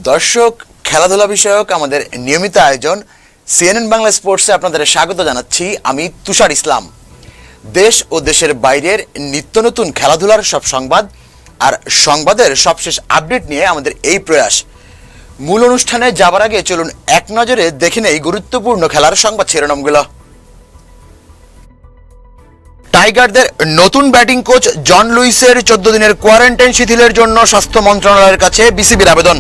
দর্শক, খেলাধুলা বিষয়ক আমাদের নিয়মিত আয়োজন সিএনএন বাংলা স্পোর্টসে আপনাদের স্বাগত জানাচ্ছি। আমি তুষার ইসলাম। দেশ ও দেশের বাইরের নিত্য নতুন খেলাধুলার সব সংবাদ আর সংবাদের সবশেষ আপডেট নিয়ে আমাদের এই প্রয়াস। মূল অনুষ্ঠানে যাবার আগে চলুন এক নজরে দেখে নেই গুরুত্বপূর্ণ খেলার সংবাদ শিরোনামগুলো। টাইগারদের নতুন ব্যাটিং কোচ জন লুইসের 14 দিনের কোয়ারেন্টাইন শিথিলের জন্য স্বাস্থ্য মন্ত্রণালয়ের কাছে বিসিবির আবেদন।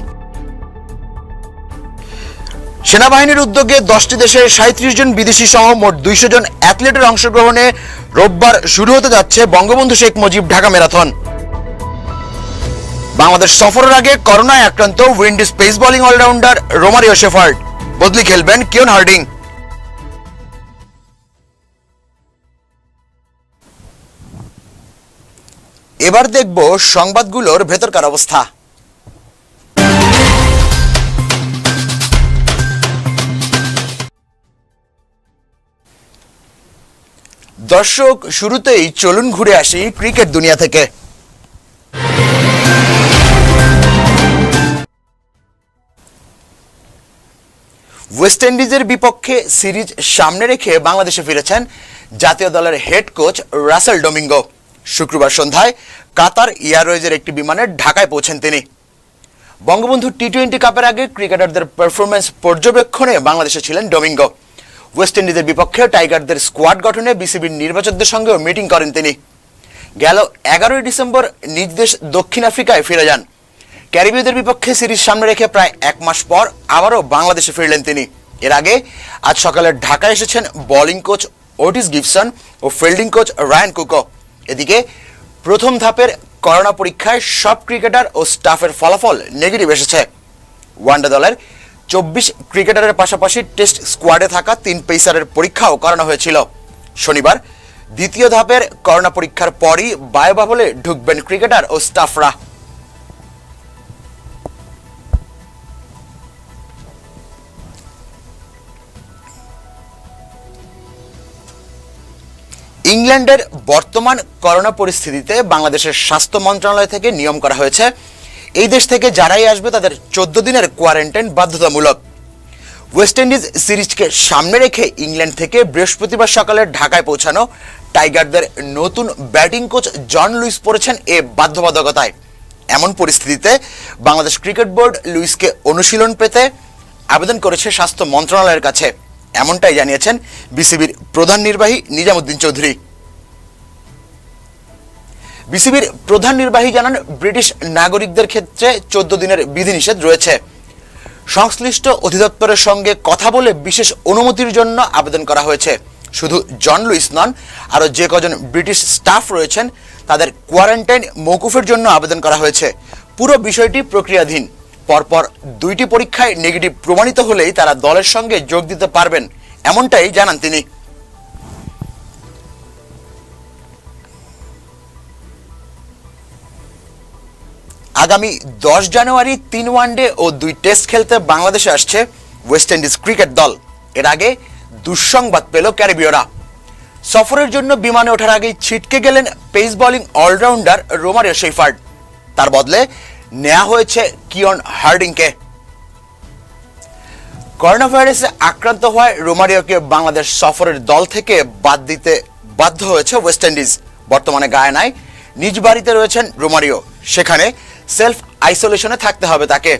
সেনাবাহিনীর উদ্যোগে 10টি দেশের 37 জন বিদেশি সহ মোট 200 জন অ্যাথলেটের অংশগ্রহণে রোববার শুরু হতে যাচ্ছে বঙ্গবন্ধু শেখ মুজিব ঢাকা ম্যারাথন। বাংলাদেশ সফরের আগে করোনায় আক্রান্ত Windies pace bowling allrounder Romario Shepherd, বদলি খেলবেন কিয়ন হার্ডিং। এবার দেখব সংবাদগুলোর ভেতরকার অবস্থা। দর্শক, শুরুতেই চলুন ঘুরে আসি ক্রিকেট দুনিয়া থেকে। ওয়েস্ট ইন্ডিজের বিপক্ষে সিরিজ সামনে রেখে বাংলাদেশে ফিরেছেন জাতীয় দলের হেড কোচ রাসেল ডোমিঙ্গো। শুক্রবার সন্ধ্যায় কাতার এয়ারওয়েজের একটি বিমানে ঢাকায় পৌঁছেন তিনি। বঙ্গবন্ধু টি-20 কাপের আগে ক্রিকেটারদের পারফরমেন্স পর্যবেক্ষণে বাংলাদেশে ছিলেন ডোমিঙ্গো। ওয়েস্ট ইন্ডিজের বিপক্ষে টাইগারদের স্কোয়াড গঠনে বিসিবির নির্বাচকদের সঙ্গেও মিটিং করেন তিনি। গেল 11 ডিসেম্বর নিজ দেশ দক্ষিণ আফ্রিকায় ফিরে যান। ক্যারিবীয়দের বিপক্ষে সিরিজ সামনে রেখে প্রায় এক মাস পর আবারও বাংলাদেশে ফিরলেন তিনি। এর আগে আজ সকালে ঢাকায় এসেছেন বোলিং কোচ ওটিস গিবসন ও ফিল্ডিং কোচ রায়ান কুকো। এদিকে প্রথম ধাপের করোনা পরীক্ষায় সব ক্রিকেটার ও স্টাফের ফলাফল নেগেটিভ এসেছে। ওয়ানডে দলের 24 ক্রিকেটারের পাশাপাশি টেস্ট স্কোয়াডে থাকা 3 পেসারের পরীক্ষাও করানো হয়েছিল। শনিবার দ্বিতীয় ধাপের করোনা পরীক্ষার পরই বায়োবাবলে ঢুকবেন ক্রিকেটার ও স্টাফরা। ইংল্যান্ডের বর্তমান করোনা পরিস্থিতিতে বাংলাদেশের স্বাস্থ্য মন্ত্রণালয় থেকে নিয়ম করা হয়েছে, এই দেশ থেকে যারাই আসবে তাদের 14 দিনের কোয়ারেন্টাইন বাধ্যতামূলক। ওয়েস্ট ইন্ডিজ সিরিজকে সামনে রেখে ইংল্যান্ড থেকে বৃহস্পতিবার সকালে ঢাকায় পৌঁছানো টাইগারদের নতুন ব্যাটিং কোচ জন লুইস পড়েছেন এ বাধ্যবাধকতায়। এমন পরিস্থিতিতে বাংলাদেশ ক্রিকেট বোর্ড লুইসকে অনুশীলন পেতে আবেদন করেছে স্বাস্থ্য মন্ত্রণালয়ের কাছে, এমনটাই জানিয়েছেন বিসিবির প্রধান নির্বাহী নিজামুদ্দিন চৌধুরী। বিসিবির প্রধান নির্বাহী জানান, ব্রিটিশ নাগরিকদের ক্ষেত্রে 14 দিনের বিধিনিষেধ রয়েছে। সংশ্লিষ্ট অধিদপ্তরের সঙ্গে কথা বলে বিশেষ অনুমতির জন্য আবেদন করা হয়েছে। শুধু জন লুইস নন, আরও যে কজন ব্রিটিশ স্টাফ রয়েছেন তাদের কোয়ারেন্টাইন মওকুফের জন্য আবেদন করা হয়েছে। পুরো বিষয়টি প্রক্রিয়াধীন। পরপর 2টি পরীক্ষায় নেগেটিভ প্রমাণিত হলেই তারা দলের সঙ্গে যোগ দিতে পারবেন, এমনটাই জানান তিনি। আগামী 10 জানুয়ারি 3 ওয়ানডে ও 2 টেস্ট খেলতে বাংলাদেশে আসছে ওয়েস্ট ইন্ডিজ ক্রিকেট দল। এর আগে দুঃসংবাদ পেল ক্যারিবীয়রা। সফরের জন্য বিমানে ওঠার আগেই ছিটকে গেলেন pace bowling allrounder Romario Shepherd. তার বদলে নেওয়া হয়েছে কিয়ন হার্ডিংকে। করোনা ভাইরাসে আক্রান্ত হওয়ায় রোমারিওকে বাংলাদেশ সফরের দল থেকে বাদ দিতে বাধ্য হয়েছে ওয়েস্ট ইন্ডিজ। বর্তমানে গায়ানায় নিজ বাড়িতে রয়েছেন রোমারিও, সেখানে সেলফ আইসোলেশনে থাকতে হবে তাকে।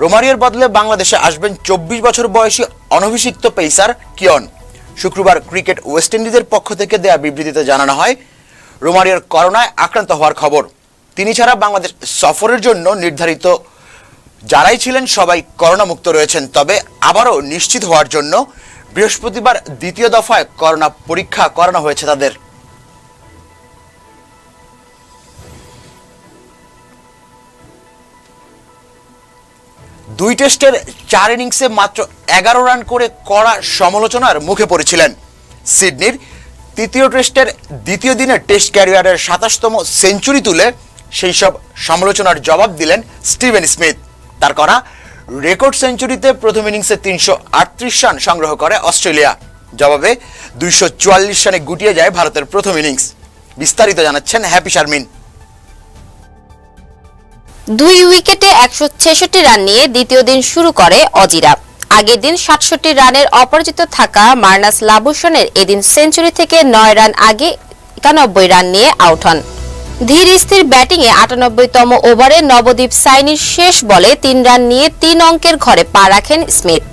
রোমারিওর বদলে বাংলাদেশে আসবেন 24 বছর বয়সী অনভিষিক্ত পেসার কিয়ন। শুক্রবার ক্রিকেট ওয়েস্ট ইন্ডিজের পক্ষ থেকে দেয়া বিবৃতিতে জানানো হয়, রোমারিওর করোনায় আক্রান্ত হওয়ার খবর। তিনি ছাড়া বাংলাদেশ সফরের জন্য নির্ধারিত যারাই ছিলেন সবাই করোনা মুক্ত রয়েছেন। তবে আবারও নিশ্চিত হওয়ার জন্য বৃহস্পতিবার দ্বিতীয় দফায় করোনা পরীক্ষা করানো হয়েছে তাদের। দুই টেস্টের 4 ইনিংসে মাত্র 11 রান করে কড়া সমালোচনার মুখে পড়েছিলেন। সিডনির তৃতীয় টেস্টের দ্বিতীয় দিনে টেস্ট ক্যারিয়ারের 27তম সেঞ্চুরি তুলে সেই সব সমালোচনার জবাব দিলেন স্টিভেন স্মিথ। তার করা রেকর্ড সেঞ্চুরিতে প্রথম ইনিংসে 338 রান সংগ্রহ করে অস্ট্রেলিয়া। জবাবে 244 রানে গুটিয়ে যায় ভারতের প্রথম ইনিংস। বিস্তারিত জানাচ্ছেন হ্যাপি শারমিন। 2 উইকেটে 166 রান নিয়ে দ্বিতীয় দিন শুরু করে অজিরা। আগের দিন 67 রানের অপরাজিত থাকা মার্নাস লাবুশনের এদিন সেঞ্চুরি থেকে 9 রান আগে 91 রান নিয়ে আউট হন। ধীর স্থির ব্যাটিংয়ে 98তম ওভারে নবদীপ সাইনির শেষ বলে 3 রান নিয়ে 3 অঙ্কের ঘরে পা রাখেন স্মিথ।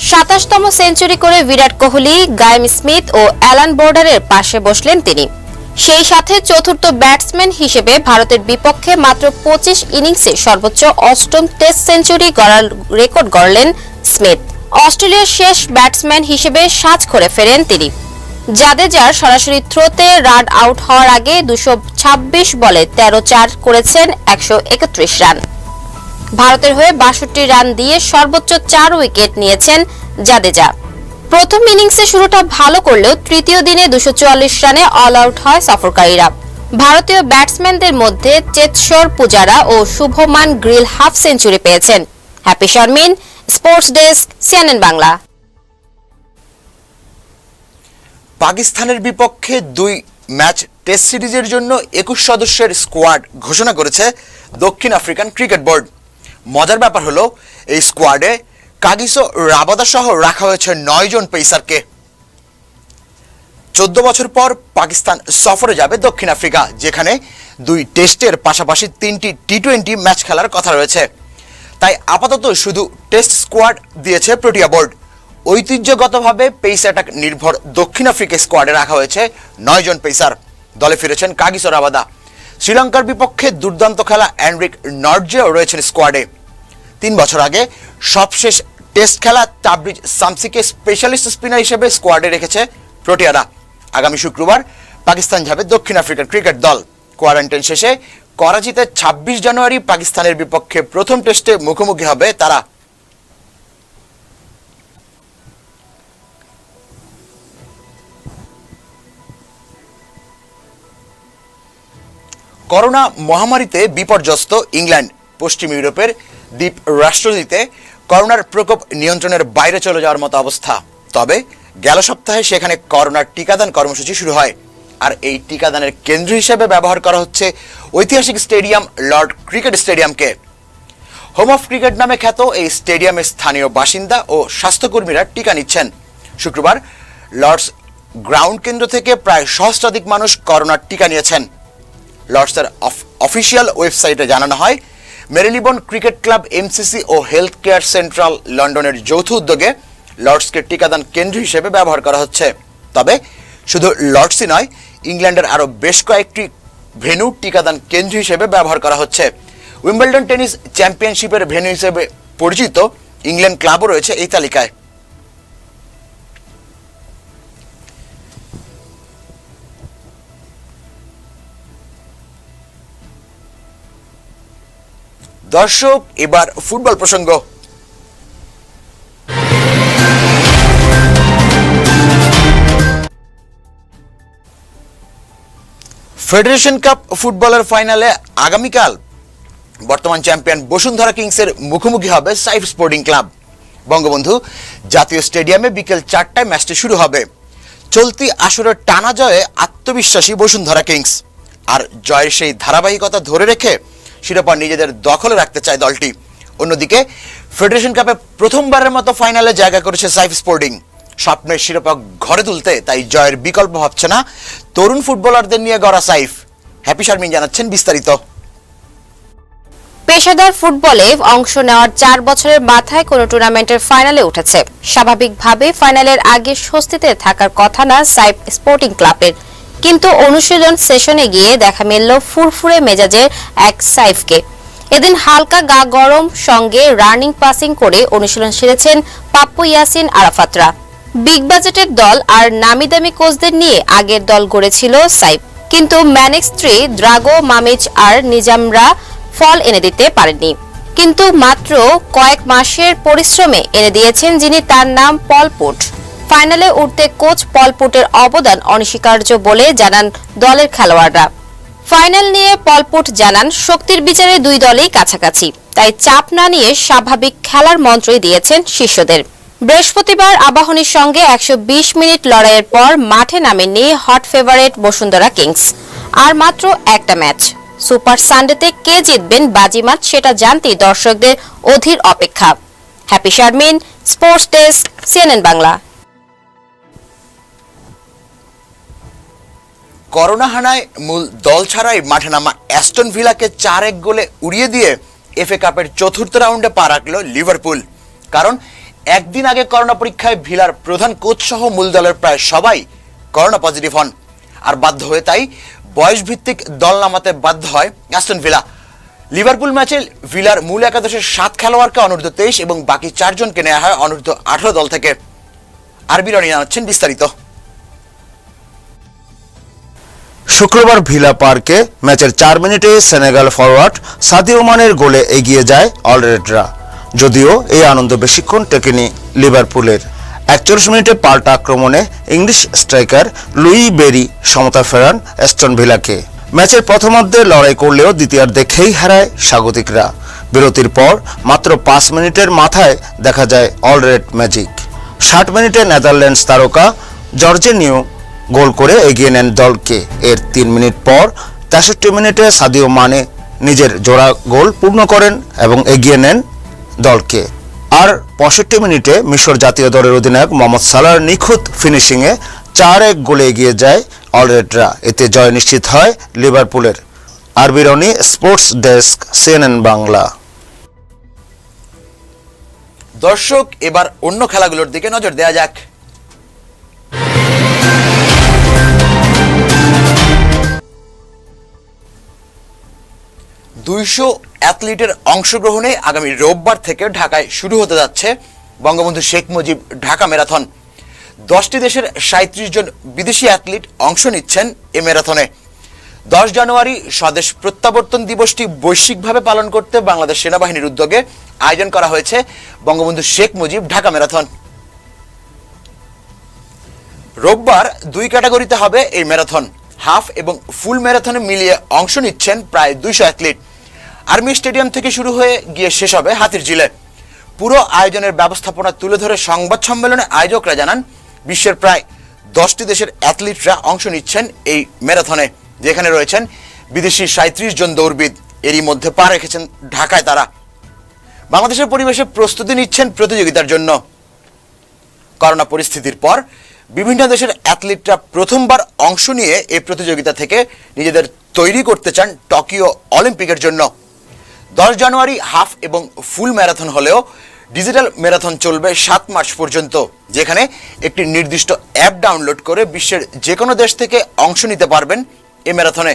27তম সেঞ্চুরি করে বিরাট কোহলি, গ্রাইম স্মিথ ও অ্যালান বোর্ডারের পাশে বসলেন তিনি। সেই সাথে চতুর্থ ব্যাটসম্যান হিসেবে ভারতের বিপক্ষে মাত্র 25 ইনিংসে সর্বোচ্চ 8ম টেস্ট সেঞ্চুরি গড়ার রেকর্ড গড়লেন স্মিথ। অস্ট্রেলিয়ার শেষ ব্যাটসম্যান হিসেবে সাজ করে ফেরেন তিনি। জাদেজার সরাসরি থ্রোতে রান আউট হওয়ার আগে 226 বলে 13-4 করেছেন 131 রান। ভারতের হয়ে 62 রান দিয়ে সর্বোচ্চ 4 উইকেট নিয়েছেন জাদেজা। প্রথম ইনিংসে শুরুটা ভালো করলেও তৃতীয় দিনে 244 রানে অল আউট হয় সফরকারীরা। ভারতীয় ব্যাটসম্যানদের মধ্যে চেতেশ্বর পূজারা ও শুভমান গ্রিল হাফ সেঞ্চুরি পেয়েছেন। Happy Sharmin, sports desk, CNN Bangla. পাকিস্তানের বিপক্ষে 2 ম্যাচ টেস্ট সিরিজের জন্য 21 সদস্যের স্কোয়াড ঘোষণা করেছে দক্ষিণ আফ্রিকান ক্রিকেট বোর্ড। মজার ব্যাপার হলো এই স্কোয়াডে কাগিসো রাবাদা সহ রাখা হয়েছে 9 জন পেসারকে। 14 বছর পর পাকিস্তান সফরে যাবে দক্ষিণ আফ্রিকা, যেখানে 2 টেস্টের পাশাপাশি 3টি টি20 ম্যাচ খেলার কথা রয়েছে। তাই আপাতত শুধু টেস্ট স্কোয়াড দিয়েছে প্রোটিয়া বোর্ড। ঐতিহ্যগতভাবে পেস অ্যাটাক নির্ভর দক্ষিণ আফ্রিকা স্কোয়াডে রাখা হয়েছে 9 জন পেসার। দলে ফিরেছেন কাগিসো রাবাদা। শ্রীলঙ্কার বিপক্ষে দুর্দান্ত খেলা অ্যান্ড্রিক নর্জেও রয়েছেন স্কোয়াডে। 3 বছর আগে সবশেষ টেস্ট খেলা তাবরিজ শামসিকে স্পেশালিস্ট স্পিনার হিসেবে স্কোয়াডে রেখেছে প্রোটিয়ারা। আগামী শুক্রবার পাকিস্তান যাবে দক্ষিণ আফ্রিকার ক্রিকেট দল। কোয়ারেন্টাইন শেষে করাচিতে 26 জানুয়ারি পাকিস্তানের বিপক্ষে প্রথম টেস্টে মুখোমুখি হবে তারা। করোনা মহামারীতে বিপর্যস্ত ইংল্যান্ড। পশ্চিম ইউরোপের দ্বীপ রাষ্ট্রটিতে করোনার প্রকোপ নিয়ন্ত্রণের বাইরে চলে যাওয়ার মতো অবস্থা। তবে গেল সপ্তাহে সেখানে করোনার টিকাদান কর্মসূচি শুরু হয়। আর এই টিকাদানের কেন্দ্র হিসেবে ব্যবহার করা হচ্ছে ঐতিহাসিক স্টেডিয়াম লর্ড ক্রিকেট স্টেডিয়ামকে। হোম অফ ক্রিকেট নামে খ্যাত এই স্টেডিয়ামের স্থানীয় বাসিন্দা ও স্বাস্থ্যকর্মীরা টিকা নিচ্ছেন। শুক্রবার লর্ডস গ্রাউন্ড কেন্দ্র থেকে প্রায় সহস্রাধিক মানুষ করোনার টিকা নিয়েছেন। লর্ডসের অফিসিয়াল ওয়েবসাইটে জানানো হয়, মেরিলিবন ক্রিকেট ক্লাব, MCC ও হেলথ কেয়ার সেন্ট্রাল লন্ডনের যৌথ উদ্যোগে লর্ডসকে টিকাদান কেন্দ্র হিসেবে ব্যবহার করা হচ্ছে। তবে শুধু লর্ডসই নয়, ইংল্যান্ডের আরও বেশ কয়েকটি ভেন্যু টিকাদান কেন্দ্র হিসেবে ব্যবহার করা হচ্ছে। উইম্বলডন টেনিস চ্যাম্পিয়নশিপের ভেন্যু হিসেবে পরিচিত ইংল্যান্ড ক্লাবও রয়েছে এই তালিকায়। দর্শক, এবার ফুটবল প্রসঙ্গ। ফেডারেশন কাপ ফুটবলের ফাইনালে আগামীকাল বর্তমান চ্যাম্পিয়ন বসুন্ধরা কিংসের মুখোমুখি হবে সাইফ স্পোর্টিং ক্লাব। বঙ্গবন্ধু জাতীয় স্টেডিয়ামে বিকেল 4টায় ম্যাচটি শুরু হবে। চলতি আসরের টানা জয়ে আত্মবিশ্বাসী বসুন্ধরা কিংস, আর জয়ের সেই ধারাবাহিকতা ধরে রেখে শিরোপা নিজেদের দখলে রাখতে চায় দলটি। অন্যদিকে ফেডারেশন কাপে প্রথমবারের মতো ফাইনালে জায়গা করেছে সাইফ স্পোর্টিং। স্বপ্নের শিরোপা ঘরে তুলতে তাই জয়ের বিকল্প ভাবছে না তরুণ ফুটবলারদের নিয়ে গড়া সাইফ। হ্যাপি শারমিন জানাচ্ছেন বিস্তারিত। পেশাদার ফুটবলে অংশ নেওয়ার 4 বছরের মাথায় কোনো টুর্নামেন্টের ফাইনালে উঠেছে। স্বাভাবিকভাবে ফাইনালের আগে স্বস্তিতে থাকার কথা না সাইফ স্পোর্টিং ক্লাবের, কিন্তু অনুশীলন সেশনে গিয়ে দেখা মিলল ফুরফুরে মেজাজের এক সাইফকে। এদিন হালকা গা গরম সঙ্গে রানিং পাসিং করে অনুশীলন সেরেছেন পাপ্পু ইয়াসিন আরাফাতরা। বিগ বাজেটের দল আর নামিদামি কোচদের নিয়ে আগের দল গড়েছিল সাইফ, কিন্তু ম্যানেক্স 3 দ্রাগো মামিচ আর নিজামরা ফল এনে দিতে পারেননি। কিন্তু মাত্র কয়েক মাসের পরিশ্রমে এনে দিয়েছেন যিনি, তার নাম পল পুট। ফাইনালে উঠতে কোচ পল পুটের অবদান অনস্বীকার্য বলে জানান দলের খেলোয়াড়রা। ফাইনাল নিয়ে পল পুট জানান, শক্তির বিচারে 2 দলই কাছাকাছি, তাই চাপ না নিয়ে স্বাভাবিক খেলার মন্ত্রই দিয়েছেন শিষ্যদের। বৃহস্পতিবার আবাহনীর সঙ্গে 120 মিনিট লড়াইয়ের পর মাঠে নামেননি হট ফেভারিট বসুন্ধরা কিংস। আর মাত্র একটা ম্যাচ, সুপার সানডেতে কে জিতবেন বাজিমাত সেটা জানতেই দর্শকদের অধীর অপেক্ষা। Happy Sharmin, sports desk, CNN Bangla. Corona হানায় মূল দল ছাড়াই মাঠে নামা অ্যাস্টন ভিলাকে 4-1 গোলে উড়িয়ে দিয়ে এফএ কাপের চতুর্থ রাউন্ডে পা রাখল লিভারপুল। কারণ একদিন আগে করোনা পরীক্ষায় ভিলার প্রধান কোচ সহ মূল দলের প্রায় সবাই করোনা পজিটিভ হন, আর বাধ্য হয়ে তাই বয়সভিত্তিক দল নামাতে বাধ্য হয় অ্যাস্টন ভিলা। লিভারপুল ম্যাচে ভিলার মূল একাদশের 7 খেলোয়াড়কে অনূর্ধ্ব 23 এবং বাকি 4 জনকে নেওয়া হয় অনূর্ধ্ব 18 দল থেকে। আরবি রনি জানাচ্ছেন বিস্তারিত। শুক্রবার ভিলা পার্কে ম্যাচের 4 মিনিটে সেনেগাল ফরওয়ার্ড সাদিও মানের গোলে এগিয়ে যায় অলরেডরা। যদিও এই আনন্দ বেশিক্ষণ টেকেনি লিভারপুলের। 41 মিনিটে পাল্টা আক্রমণে ইংলিশ স্ট্রাইকার লুই বেরি সমতা ফেরান অ্যাস্টন ভিলাকে। ম্যাচের প্রথমার্ধে লড়াই করলেও দ্বিতীয়ার্ধে খেই হারায় স্বাগতিকরা। বিরতির পর মাত্র 5 মিনিটের মাথায় দেখা যায় অলরেড ম্যাজিক। 60 মিনিটে নেদারল্যান্ডস তারকা জর্জিনিও গোল করে এগিয়ে নেন দলকে। এর 3 মিনিট পর 63 মিনিটে সাদিও মানে নিজের জোড়া গোল পূর্ণ করেন এবং এগিয়ে নেন দলকে। আর 65 মিনিটে মিশর জাতীয় দলের অধিনায়ক মোহাম্মদ সালাহর নিখুঁত ফিনিশিংয়ে 4-1 গোলে এগিয়ে যায় অলরেডরা। এতে জয় নিশ্চিত হয় লিভারপুলের। Arbi Roni, sports desk, CNN Bangla. দর্শক, এবার অন্য খেলাগুলোর দিকে নজর দেওয়া যাক। দুইশো অ্যাথলিটের অংশগ্রহণে আগামী রোববার থেকে ঢাকায় শুরু হতে যাচ্ছে বঙ্গবন্ধু শেখ মুজিব ঢাকা ম্যারাথন। 10টি দেশের 37 জন বিদেশি অ্যাথলিট অংশ নিচ্ছেন এ ম্যারাথনে। 10 জানুয়ারি স্বদেশ প্রত্যাবর্তন দিবসটি বৈশ্বিকভাবে পালন করতে বাংলাদেশ সেনাবাহিনীর উদ্যোগে আয়োজন করা হয়েছে বঙ্গবন্ধু শেখ মুজিব ঢাকা ম্যারাথন। রোববার 2 ক্যাটাগরিতে হবে এই ম্যারাথন। হাফ এবং ফুল ম্যারাথনে মিলিয়ে অংশ নিচ্ছেন প্রায় 200 অ্যাথলিট। আর্মি স্টেডিয়াম থেকে শুরু হয়ে গিয়ে শেষ হবে হাতিরঝিলে। পুরো আয়োজনের ব্যবস্থাপনা তুলে ধরে সংবাদ সম্মেলনে আয়োজকরা জানান, বিশ্বের প্রায় 10টি দেশের অ্যাথলিটরা অংশ নিচ্ছেন এই ম্যারাথনে, যেখানে রয়েছেন বিদেশি 37 জন দৌড়বিদ। এরই মধ্যে পা রেখেছেন ঢাকায় তারা। বাংলাদেশের পরিবেশে প্রস্তুতি নিচ্ছেন প্রতিযোগিতার জন্য। করোনা পরিস্থিতির পর বিভিন্ন দেশের অ্যাথলিটরা প্রথমবার অংশ নিয়ে এই প্রতিযোগিতা থেকে নিজেদের তৈরি করতে চান টোকিও অলিম্পিকের জন্য। 10 জানুয়ারি হাফ এবং ফুল ম্যারাথন হলেও ডিজিটাল ম্যারাথন চলবে 7 মার্চ পর্যন্ত, যেখানে একটি নির্দিষ্ট অ্যাপ ডাউনলোড করে বিশ্বের যে কোনো দেশ থেকে অংশ নিতে পারবেন এই ম্যারাথনে।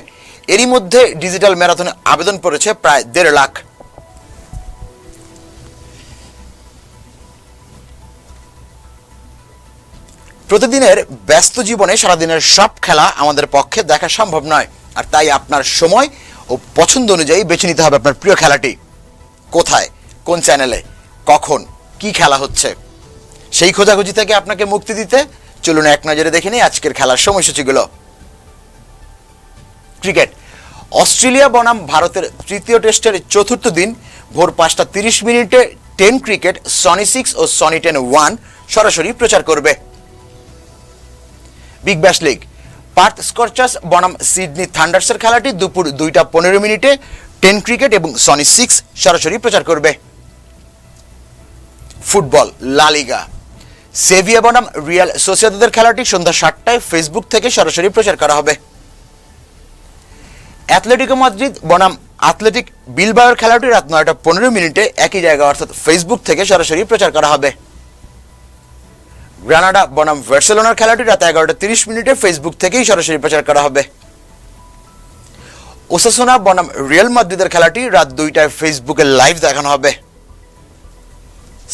এরই মধ্যে ডিজিটাল ম্যারাথনে আবেদন করেছে প্রায় 1.5 লাখ। প্রতিদিনের ব্যস্ত জীবনে সারাদিনের সব খেলা আমাদের পক্ষে দেখা সম্ভব নয়, আর তাই আপনার সময় ও পছন্দ অনুযায়ী বেছে নিতে হবে আপনার প্রিয় খেলাটি। কোথায়, কোন চ্যানেলে, কখন, কি খেলা হচ্ছে, সেই খোঁজাখুঁজি থেকে আপনাকে মুক্তি দিতে চলুন এক নজরে দেখে নিই আজকের খেলার সময়সূচিগুলো। ক্রিকেট। অস্ট্রেলিয়া বনাম ভারতের তৃতীয় টেস্টের চতুর্থ দিন ভোর 5টা 30 মিনিটে 10 ক্রিকেট সনি 6 ও সনি 10-1 সরাসরি প্রচার করবে। Big Bash league. পার্থ স্করচার্স বনাম সিডনি থান্ডার্সের খেলাটি দুপুর 2টা 15 মিনিটে 10 ক্রিকেট এবং সনি 6 সরাসরি প্রচার করবে। ফুটবল লা লিগা। সেভিয়া বনাম রিয়াল সোসিয়েদাদের খেলাটি সন্ধ্যা 7টায় ফেসবুক থেকে সরাসরি প্রচার করা হবে। অ্যাথলেটিকো মাদ্রিদ বনাম অ্যাথলেটিক বিলবাওয়ের খেলাটি রাত 9টা 15 মিনিটে একই জায়গায় অর্থাৎ ফেসবুক থেকে সরাসরি প্রচার করা হবে। গ্রানাডা বনাম বার্সেলোনার খেলাটি রাত 11টা 30 মিনিটে ফেসবুক থেকেই সরাসরি প্রচার করা হবে। ওসাসুনা বনাম রিয়াল মাদ্রিদের খেলাটি রাত 2টায় ফেসবুকে লাইভ দেখানো হবে।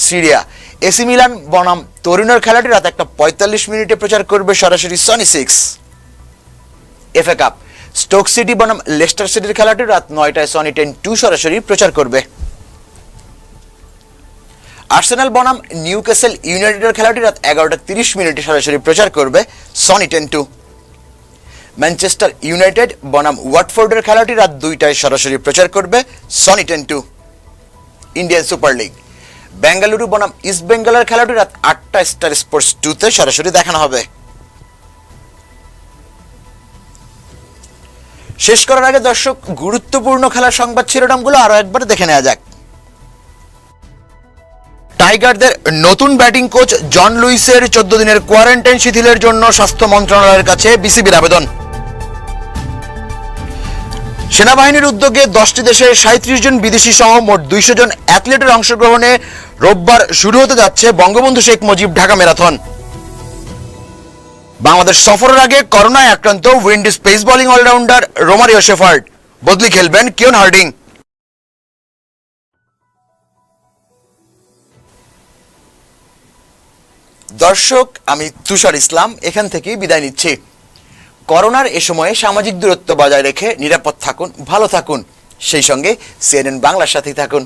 সিরিয়া। এসি মিলান বনাম তোরিনোর খেলাটি রাত 1টা 45 মিনিটে প্রচার করবে সরাসরি Sony 6। FA cup. Stoke City বনাম লেস্টার সিটির খেলাটি রাত 9টায় সনি 10-2 সরাসরি প্রচার করবে। আর্সেনাল বনাম নিউক্যাসল ইউনাইটেডের খেলাটি রাত 11টা 30 মিনিটে সরাসরি প্রচার করবে সনি 10-2। ম্যানচেস্টার ইউনাইটেড বনাম ওয়াটফোর্ডের খেলাটি রাত 2টায় সরাসরি প্রচার করবে Sony 10-2। Indian super league. Bengaluru বনাম ইস্ট বেঙ্গলের খেলাটি রাত 8টায় স্টার স্পোর্টস 2-তে সরাসরি দেখানো হবে। শেষ করার আগে দর্শক গুরুত্বপূর্ণ খেলার সংবাদ শিরোনামগুলো আরো একবার দেখে নেওয়া যাক। টাইগারদের নতুন ব্যাটিং কোচ জন লুইসের 14 দিনের কোয়ারেন্টাইন শিথিলের জন্য স্বাস্থ্য মন্ত্রণালয়ের কাছে বিসিবির আবেদন। সেনাবাহিনীর উদ্যোগে 10টি দেশের 37 জন বিদেশি সহ মোট 200 জন অ্যাথলেটের অংশগ্রহণে রোববার শুরু হতে যাচ্ছে বঙ্গবন্ধু শেখ মুজিব ঢাকা ম্যারাথন। বাংলাদেশ সফরের আগে করোনায় আক্রান্ত Windies pace bowling allrounder Romario Shepherd, বদলি খেলবেন কিয়ন হার্ডিং। দর্শক, আমি তুষার ইসলাম এখান থেকেই বিদায় নিচ্ছি। করোনার এ সময়ে সামাজিক দূরত্ব বজায় রেখে নিরাপদ থাকুন, ভালো থাকুন, সেই সঙ্গে সিএনএন বাংলার সাথেই থাকুন।